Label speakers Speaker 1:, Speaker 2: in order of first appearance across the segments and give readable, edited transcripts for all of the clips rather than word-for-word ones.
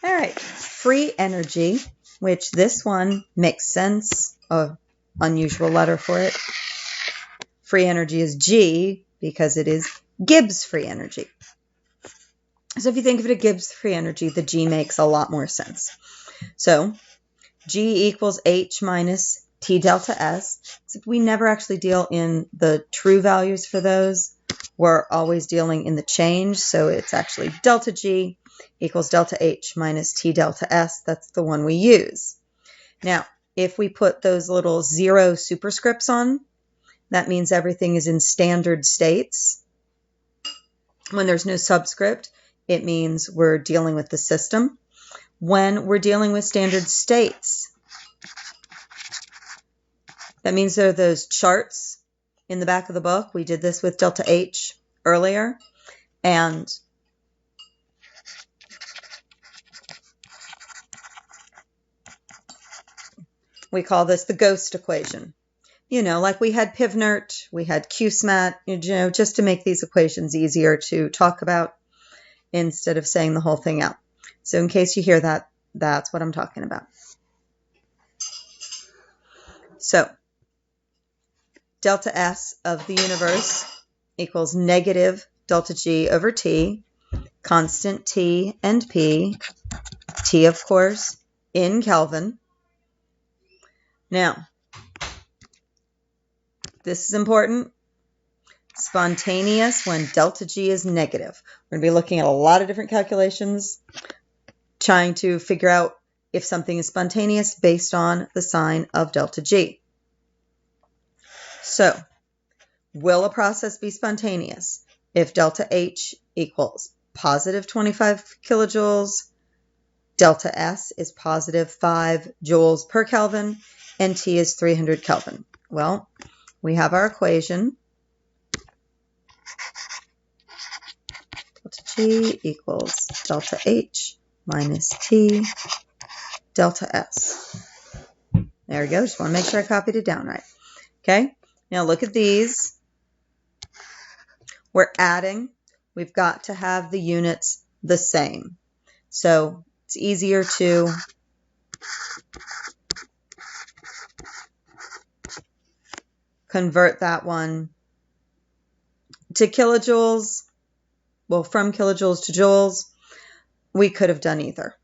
Speaker 1: All right, free energy, which this one makes sense, an unusual letter for it. Free energy is G because it is Gibbs free energy. So if you think of it as Gibbs free energy, the G makes a lot more sense. So G equals H minus T delta S, except we never actually deal in the true values for those. We're always dealing in the change, so it's actually delta G equals delta H minus T delta S. That's the one we use. Now, if we put those little 0 superscripts on, that means everything is in standard states. When there's no subscript, it means we're dealing with the system. When we're dealing with standard states, that means there are those charts in the back of the book. We did this with delta H earlier, and we call this the ghost equation. Like we had Pivnert, we had QSMAT, just to make these equations easier to talk about instead of saying the whole thing out. So in case you hear that, that's what I'm talking about. So delta S of the universe equals negative delta G over T, constant T and P, T of course in Kelvin. Now, this is important. Spontaneous when delta G is negative. We're going to be looking at a lot of different calculations, trying to figure out if something is spontaneous based on the sign of delta G. So, will a process be spontaneous if delta H equals positive 25 kilojoules, delta S is positive 5 joules per Kelvin, and T is 300 Kelvin? Well, we have our equation. Delta G equals delta H minus T delta S. There we go. Just want to make sure I copied it down right. Okay. Now look at these. We're adding. We've got to have the units the same. So it's easier to convert that one to kilojoules. Well, from kilojoules to joules. We could have done either.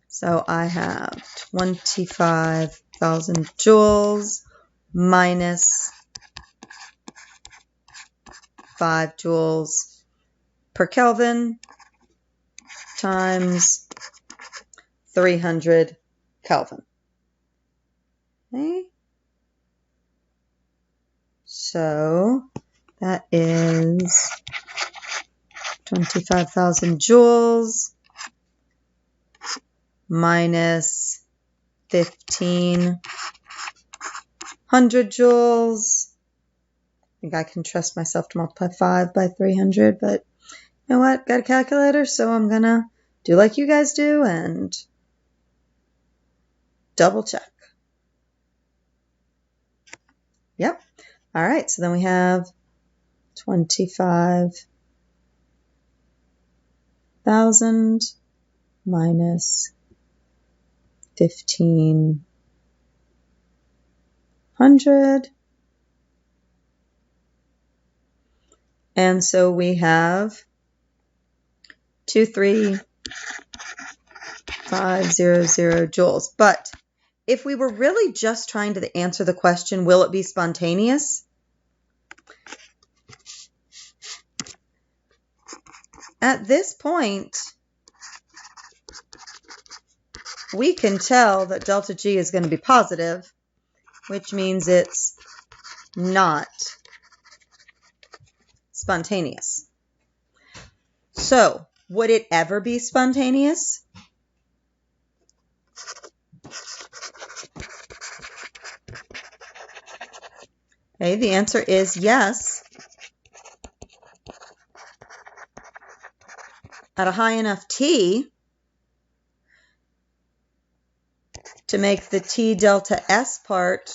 Speaker 1: So I have 25,000 joules minus 5 joules per Kelvin times 300 Kelvin. Okay. So that is 25,000 joules minus 1,500 joules. I think I can trust myself to multiply 5 by 300, but you know what? Got a calculator, so I'm going to do like you guys do and double check. Yep. All right, so then we have 25,000 minus 1,500. And so we have 23500 joules. But if we were really just trying to answer the question, will it be spontaneous? At this point, we can tell that delta G is going to be positive, which means it's not spontaneous. So, would it ever be spontaneous? Okay, the answer is yes. At a high enough T to make the T delta S part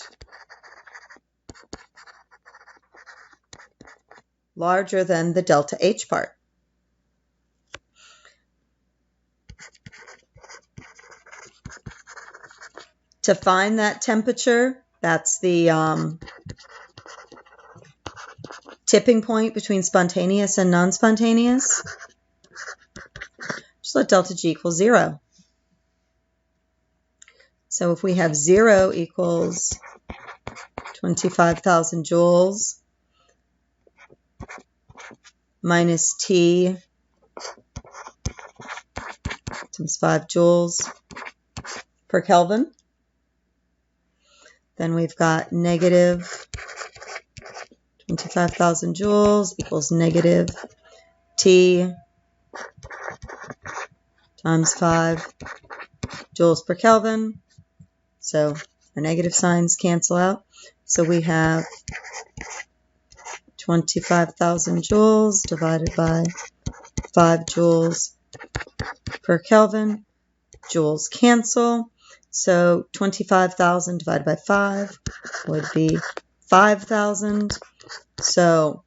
Speaker 1: larger than the delta H part. To find that temperature, that's the tipping point between spontaneous and non-spontaneous, just let delta G equal 0. So if we have 0 equals 25,000 joules minus T times 5 joules per Kelvin, then we've got negative 25,000 joules equals negative T times 5 joules per Kelvin. So our negative signs cancel out. So we have 25,000 joules divided by 5 joules per Kelvin. Joules cancel. So 25,000 divided by 5 would be 5,000. So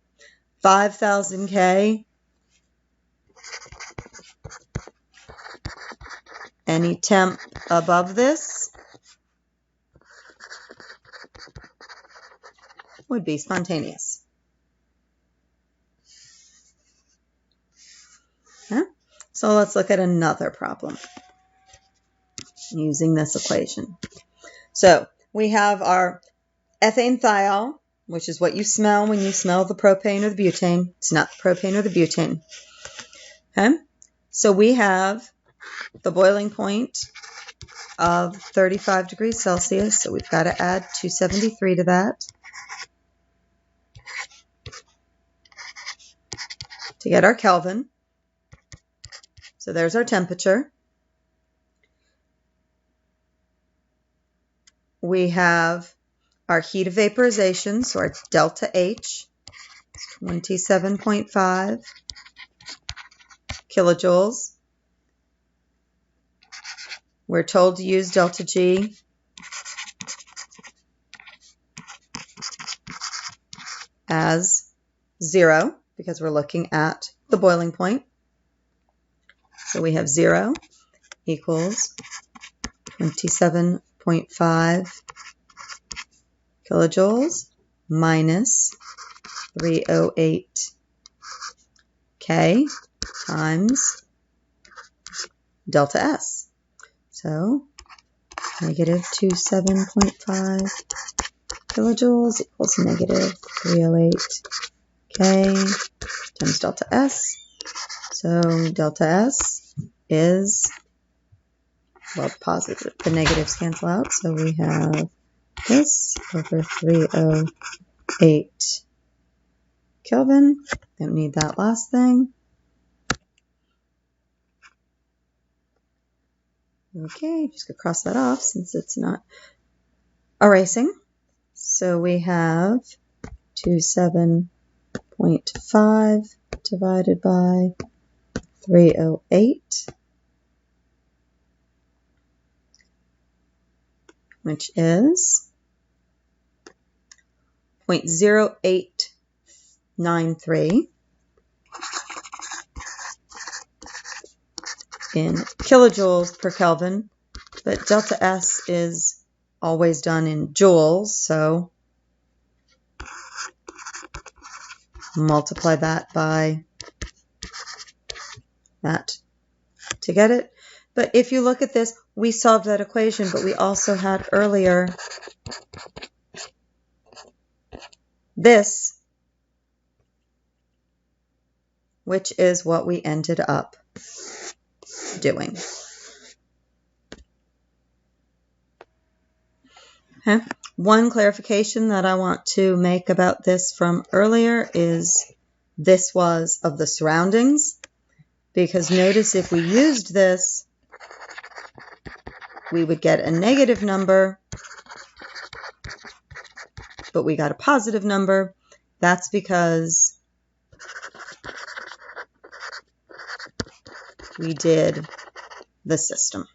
Speaker 1: 5,000 K. Any temp above this would be spontaneous. Okay. So let's look at another problem using this equation. So we have our ethane thiol, which is what you smell when you smell the propane or the butane. It's not the propane or the butane. Okay. So we have the boiling point of 35 degrees Celsius. So we've got to add 273 to that to get our Kelvin. So there's our temperature. We have our heat of vaporization, so our delta H, 27.5 kilojoules. We're told to use delta G as 0 because we're looking at the boiling point. So we have 0 equals 27.5 kilojoules minus 308 K times delta S. So negative 27.5 kilojoules equals negative 308 K times delta S. So delta S is, well, positive. The negatives cancel out. So we have this over 308 Kelvin. Don't need that last thing. Okay, just gonna cross that off since it's not erasing. So we have 27.5 divided by 308, which is 0.0893 in kilojoules per Kelvin, but delta S is always done in joules, so multiply that by that to get it. But if you look at this, we solved that equation, but we also had earlier this, which is what we ended up doing. Okay. One clarification that I want to make about this from earlier is this was of the surroundings, because notice if we used this, we would get a negative number, but we got a positive number. That's because we did the system.